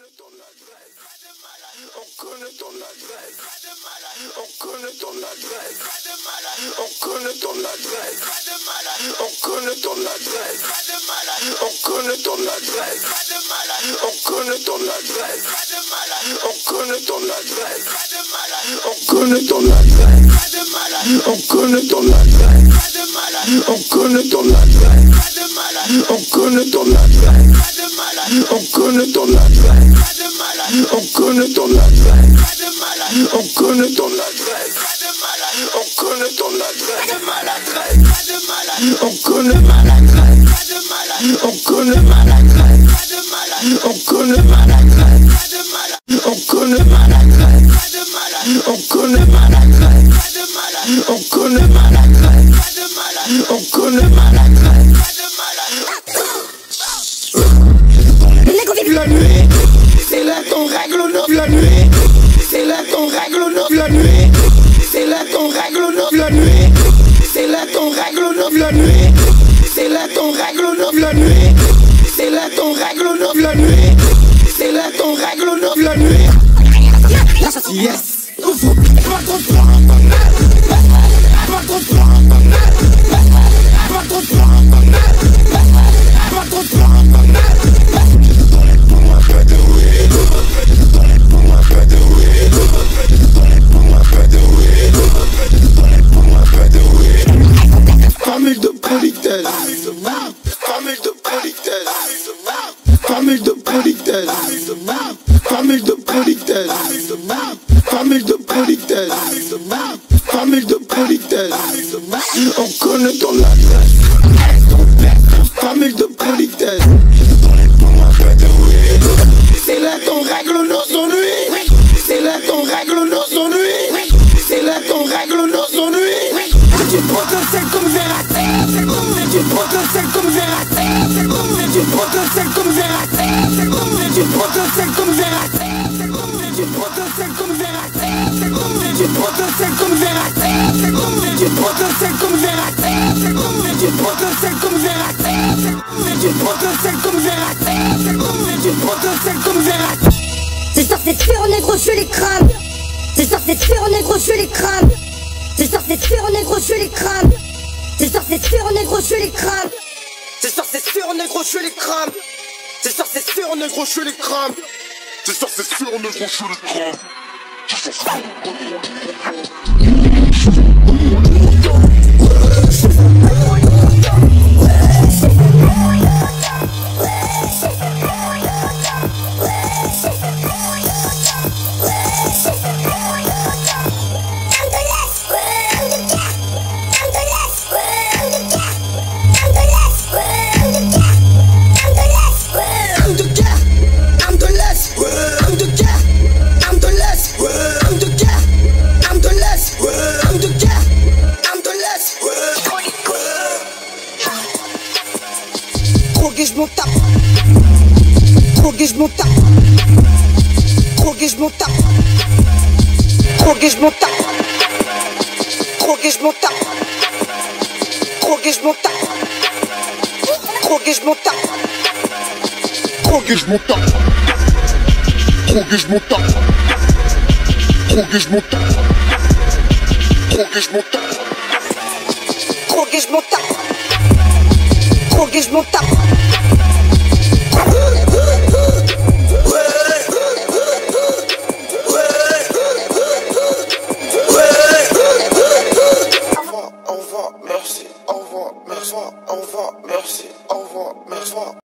connaît ton adresse. On connaît ton adresse. On connaît ton adresse. On connaît ton adresse. On connaît ton adresse. On connaît ton adresse. On connaît ton adresse. On connaît ton adresse. On connaît ton adresse. On connaît ton adresse. On connaît ton adresse. On connaît ton adresse. On connaît ton adresse. On connaît ton adresse. On connaît ton adresse. On connaît ton adresse. On connaît maladresse. On connaît maladresse. On connaît maladresse. On connaît maladresse. On connaît maladresse. On connaît maladresse. On connaît maladresse. La nuit, c'est là qu'on règle nos la nuit. C'est là qu'on règle nos la nuit. C'est là qu'on règle nos la nuit. C'est là qu'on règle nos la nuit. C'est là qu'on règle nos la nuit. C'est là qu'on règle nos la nuit. C'est là qu'on règle nos la nuit. Yes. Famille de politesse. Famille de politesse. Famille de politesse. Famille de politesse. Famille de politesse. Famille de politesse. On connaît ton adresse. Famille de politesse. C'est là qu'on règle nos ennuis. C'est là qu'on règle nos ennuis. C'est là qu'on règle nos ennuis. Du potentiel comme Verratti. Du potentiel comme Verratti. Du potentiel comme Verratti. Du potentiel comme Verratti. Du potentiel comme Verratti. Du potentiel comme Verratti. Du potentiel comme Verratti. Du potentiel comme Verratti. Du potentiel comme Verratti. Du potentiel comme Verratti. C'est sûr c'est sûr négro je les crame. C'est sûr c'est sûr négro je les crame. C'est sûr c'est sûr négro je les crame. C'est sûr c'est sûr négro je les crame. C'est sûr c'est sûr négro je les crame. C'est sûr c'est sûr négro je les crame. C'est sûr c'est sûr négro je les crame. Je m'en tape. Drogué je m'en tape. Drogué je m'en tape. Drogué je m'en tape. Drogué je m'en tape. Drogué je m'en tape. Drogué je m'en tape. Drogué je m'en tape. Drogué je m'en tape. Drogué je m'en tape. Drogué je m'en tape. Drogué je m'en tape. Drogué je m'en tape. Au revoir, merci, au revoir, merci, au revoir, merci, au revoir, merci.